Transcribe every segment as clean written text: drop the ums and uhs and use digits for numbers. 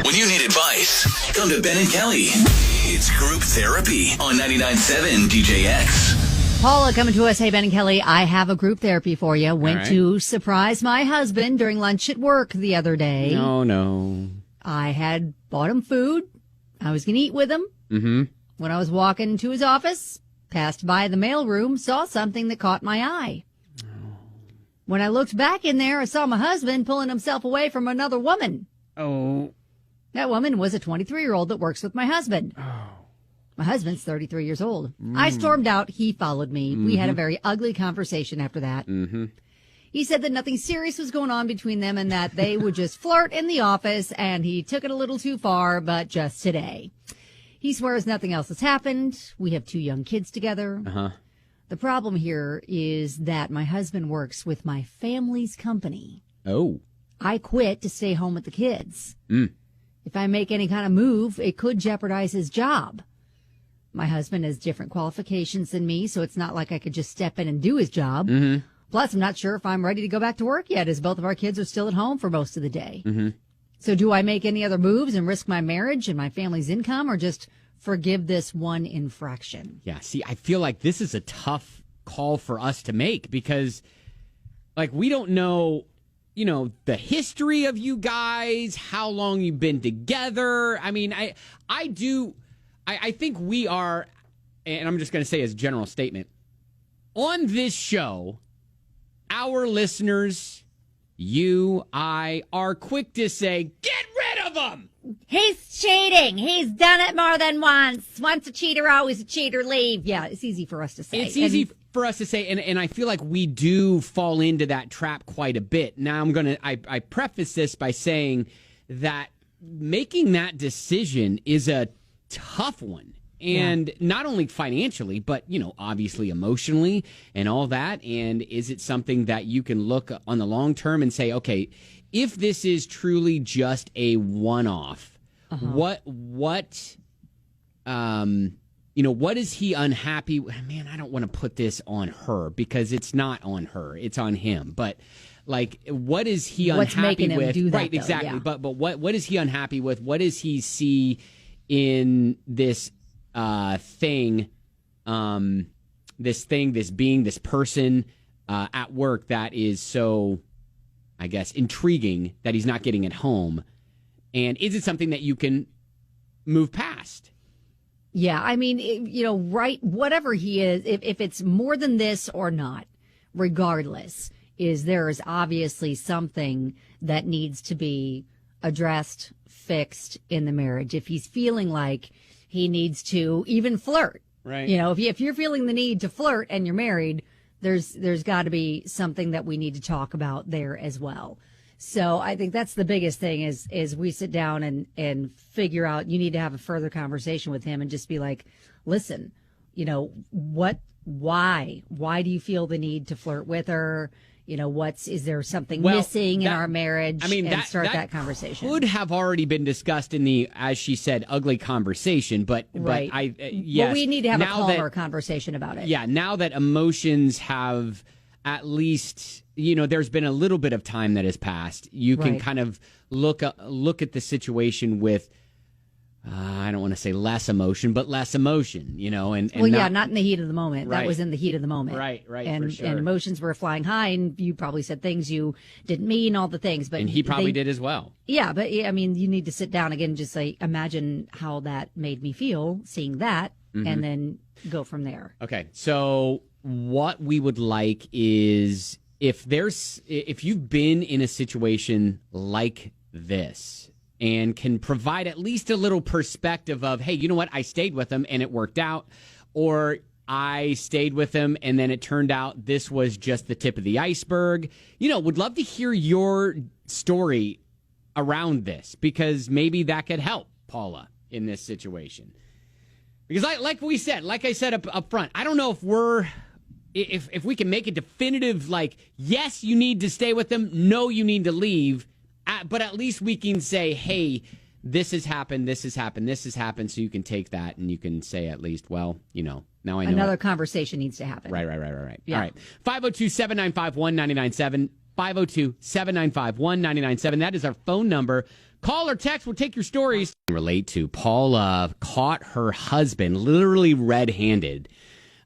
When you need advice, come to Ben and Kelly. It's Group Therapy on 99.7 DJX. Paula coming to us. Hey, Ben and Kelly, I have a group therapy for you. Went to surprise my husband during lunch at work the other day. No. I had bought him food. I was going to eat with him. Mm-hmm. When I was walking to his office, passed by the mailroom, saw something that caught my eye. When I looked back in there, I saw my husband pulling himself away from another woman. Oh. That woman was a 23-year-old that works with my husband. Oh. My husband's 33 years old. I stormed out. He followed me. We had a very ugly conversation after that. He said that nothing serious was going on between them and that they would just flirt in the office, and he took it a little too far, but just today. He swears nothing else has happened. We have 2 young kids together. The problem here is that my husband works with my family's company. Oh. I quit to stay home with the kids. If I make any kind of move, it could jeopardize his job. My husband has different qualifications than me, so it's not like I could just step in and do his job. Plus, I'm not sure if I'm ready to go back to work yet, as both of our kids are still at home for most of the day. So do I make any other moves and risk my marriage and my family's income, or just forgive this one infraction? Yeah, see, I feel like this is a tough call for us to make because, like, we don't know, the history of you guys, how long you've been together. I mean, I think we are, and I'm just going to say as a general statement, on this show, our listeners, you, I, are quick to say, get rid of him! He's cheating. He's done it more than once. Once a cheater, always a cheater. Leave. Yeah, it's easy for us to say. It's easy for us to say, and I feel like we do fall into that trap quite a bit. Now, I preface this by saying that making that decision is a tough one. And not only financially, but, obviously emotionally and all that. And is it something that you can look on the long term and say, okay, if this is truly just a one-off, what is he unhappy? Man, I don't want to put this on her because it's not on her. It's on him. But like, what is he What's unhappy making with? Him do that, right, though, exactly. Yeah. But what is he unhappy with? What does he see in this thing, this person at work that is so, I guess, intriguing that he's not getting at home? And is it something that you can move past? Yeah, I mean, whatever he is, if it's more than this or not, regardless, there is obviously something that needs to be addressed, fixed in the marriage. If he's feeling like he needs to even flirt, right? If you're feeling the need to flirt and you're married, there's got to be something that we need to talk about there as well. So I think that's the biggest thing is we sit down and figure out, you need to have a further conversation with him and just be like, listen, why do you feel the need to flirt with her? Is there something missing in our marriage? I mean, start that conversation. Could have already been discussed in the, as she said, ugly conversation. But right. Yes. Well, we need to have a calmer conversation about it. Yeah. Now that emotions have at least, there's been a little bit of time that has passed, you can kind of look at the situation with, I don't want to say less emotion, but less emotion, and not in the heat of the moment. Right. That was in the heat of the moment. Right, and, for sure. And emotions were flying high, and you probably said things you didn't mean, all the things. But and he probably did as well. Yeah, but I mean, you need to sit down again and just say, imagine how that made me feel, seeing that, and then go from there. Okay, so what we would like is if you've been in a situation like this and can provide at least a little perspective of, hey, you know what, I stayed with him and it worked out, or I stayed with him and then it turned out this was just the tip of the iceberg. Would love to hear your story around this, because maybe that could help Paula in this situation. Because like I said up front, I don't know if we can make a definitive, like, yes, you need to stay with them, no, you need to leave. But at least we can say, hey, this has happened, this has happened, this has happened, so you can take that and you can say at least, well, now I know. Another conversation needs to happen. Right. Yeah. All right. 502-795-1997. 502-795-1997. That is our phone number. Call or text. We'll take your stories. Relate to Paula caught her husband literally red-handed,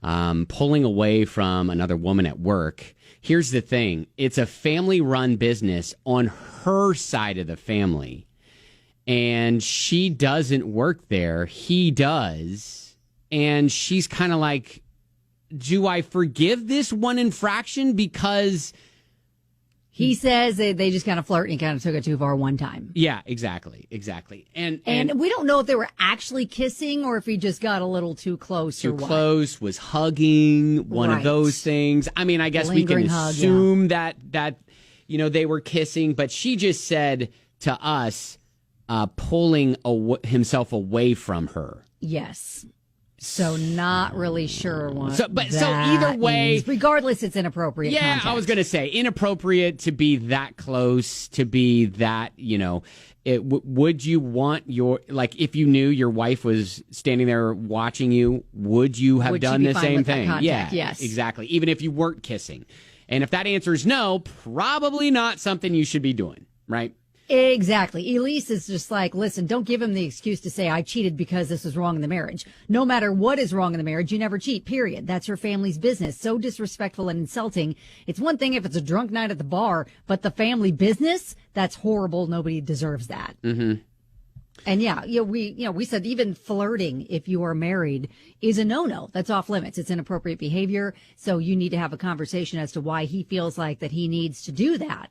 pulling away from another woman at work. Here's the thing. It's a family-run business on her side of the family. And she doesn't work there. He does. And she's kind of like, do I forgive this one infraction because he says they just kind of flirt and he kind of took it too far one time. Yeah, exactly. And we don't know if they were actually kissing or if he just got a little too close. Too close, was hugging, one of those things. I mean, I guess we can assume that they were kissing, but she just said to us, pulling himself away from her. Yes. So not really sure what. So either way, means. Regardless, it's inappropriate. Yeah, context. I was going to say inappropriate to be that close, to be that. Would you want if you knew your wife was standing there watching you? Would you have done the same thing? Yeah, yes, exactly. Even if you weren't kissing, and if that answer is no, probably not something you should be doing, right? Exactly. Elise is just like, listen, don't give him the excuse to say I cheated because this was wrong in the marriage. No matter what is wrong in the marriage, you never cheat, period. That's your family's business. So disrespectful and insulting. It's one thing if it's a drunk night at the bar, but the family business, that's horrible. Nobody deserves that. Mm-hmm. And we said even flirting, if you are married, is a no-no. That's off limits. It's inappropriate behavior. So you need to have a conversation as to why he feels like that he needs to do that.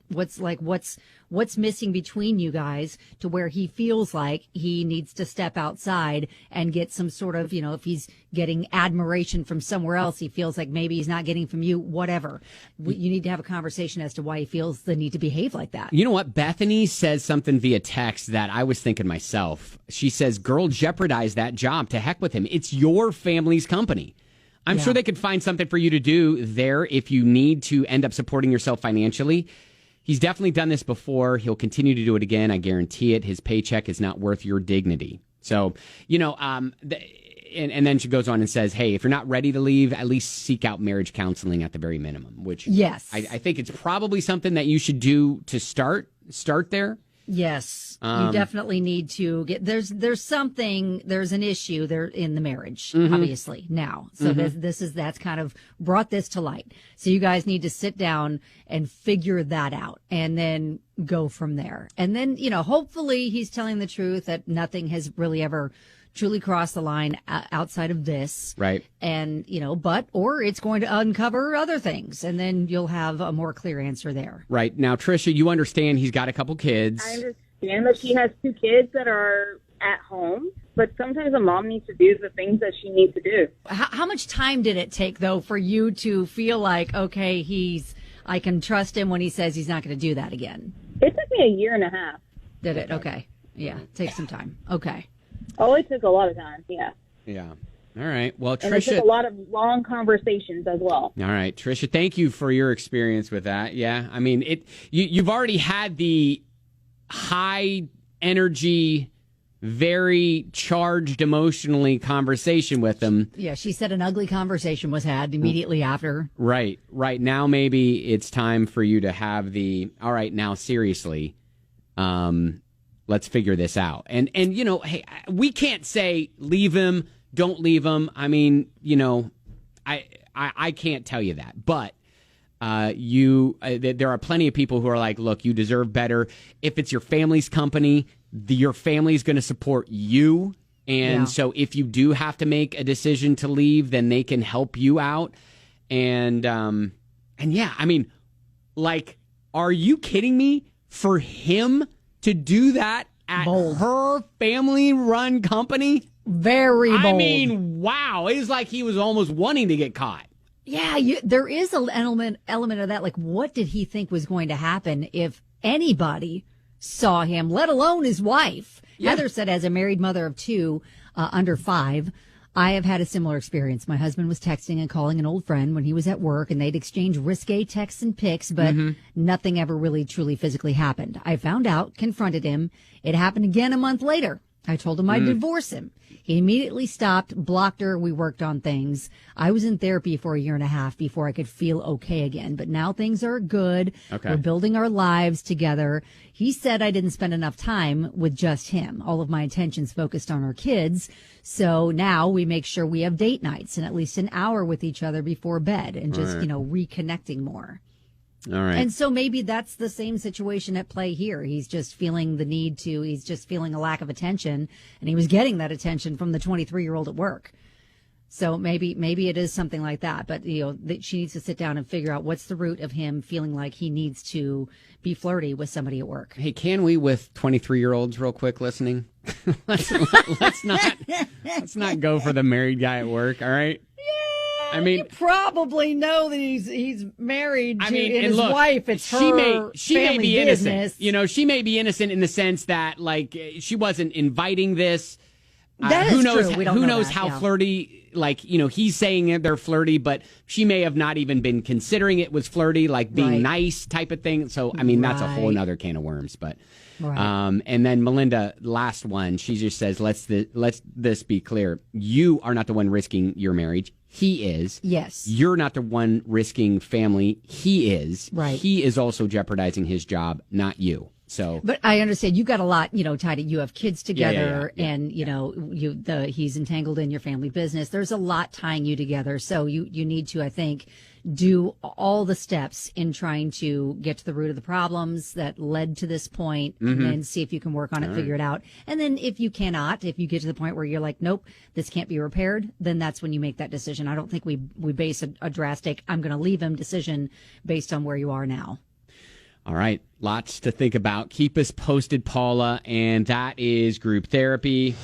What's missing between you guys to where he feels like he needs to step outside and get some sort of, if he's getting admiration from somewhere else, he feels like maybe he's not getting from you, whatever. You need to have a conversation as to why he feels the need to behave like that. You know what? Bethany says something via text that I was thinking myself. She says, girl, jeopardize that job. To heck with him. It's your family's company. I'm sure they could find something for you to do there if you need to end up supporting yourself financially. He's definitely done this before. He'll continue to do it again. I guarantee it. His paycheck is not worth your dignity. So, and then she goes on and says, hey, if you're not ready to leave, at least seek out marriage counseling at the very minimum, which yes, I think it's probably something that you should do to start there. Yes, you definitely need to get there's an issue there in the marriage, obviously now. So that's kind of brought this to light. So you guys need to sit down and figure that out and then go from there. And then, hopefully he's telling the truth that nothing has really ever truly crossed the line outside of this. Right. And, or it's going to uncover other things and then you'll have a more clear answer there. Right. Now, Trisha, you understand he's got a couple kids. I understand that she has 2 kids that are at home, but sometimes a mom needs to do the things that she needs to do. How much time did it take, though, for you to feel like, okay, I can trust him when he says he's not going to do that again? It took me 1.5 years. Did it? Okay. Yeah. Take some time. Okay. Oh, it took a lot of time. Yeah. Yeah. All right. Well, Trisha. And it took a lot of long conversations as well. All right. Trisha, thank you for your experience with that. Yeah. I mean, you've already had the high energy, very charged emotionally conversation with him. Yeah. She said an ugly conversation was had immediately after. Right. Right. Now, maybe it's time for you to have all right, now, seriously, let's figure this out. And hey, we can't say leave him, don't leave him. I mean, I can't tell you that. But there are plenty of people who are like, look, you deserve better. If it's your family's company, your family's going to support you. And so if you do have to make a decision to leave, then they can help you out. And yeah, I mean, like, are you kidding me? For him to do that at her family-run company? Very bold. I mean, wow. It's like he was almost wanting to get caught. Yeah, there is an element of that. Like, what did he think was going to happen if anybody saw him, let alone his wife? Yeah. Heather said, as a married mother of 2 under 5, I have had a similar experience. My husband was texting and calling an old friend when he was at work, and they'd exchange risque texts and pics, but nothing ever really truly physically happened. I found out, confronted him. It happened again a month later. I told him I'd divorce him. He immediately stopped, blocked her. We worked on things. I was in therapy for 1.5 years before I could feel okay again. But now things are good. Okay. We're building our lives together. He said I didn't spend enough time with just him. All of my attention's focused on our kids. So now we make sure we have date nights and at least an hour with each other before bed and just, reconnecting more. All right. And so maybe that's the same situation at play here. He's just feeling he's just feeling a lack of attention, and he was getting that attention from the 23-year-old at work. So maybe it is something like that. But, she needs to sit down and figure out what's the root of him feeling like he needs to be flirty with somebody at work. Hey, can we, with 23-year-olds real quick listening? let's not go for the married guy at work, all right? I mean, you probably know that he's married to his look, wife. It's she her may be business. innocent. She may be innocent in the sense that, like, she wasn't inviting this. That who is knows? true. We don't who know knows that, how yeah. flirty? Like, he's saying they're flirty, but she may have not even been considering it was flirty, like being Right. nice type of thing. So, I mean, that's a whole Right. other can of worms. But, Right. and then Melinda, last one, she just says, let's this be clear. You are not the one risking your marriage. He is. Yes. You're not the one risking family. He is. Right. He is also jeopardizing his job, not you. So, But I understand you've got a lot, tied in. You have kids together, yeah. and he's entangled in your family business. There's a lot tying you together. So you need to, I think, do all the steps in trying to get to the root of the problems that led to this point, and then see if you can work on it, figure it out. And then if you cannot, if you get to the point where you're like, nope, this can't be repaired, then that's when you make that decision. I don't think we base a drastic, I'm going to leave him decision based on where you are now. all right, lots to think about. Keep us posted, Paula, and that is group therapy.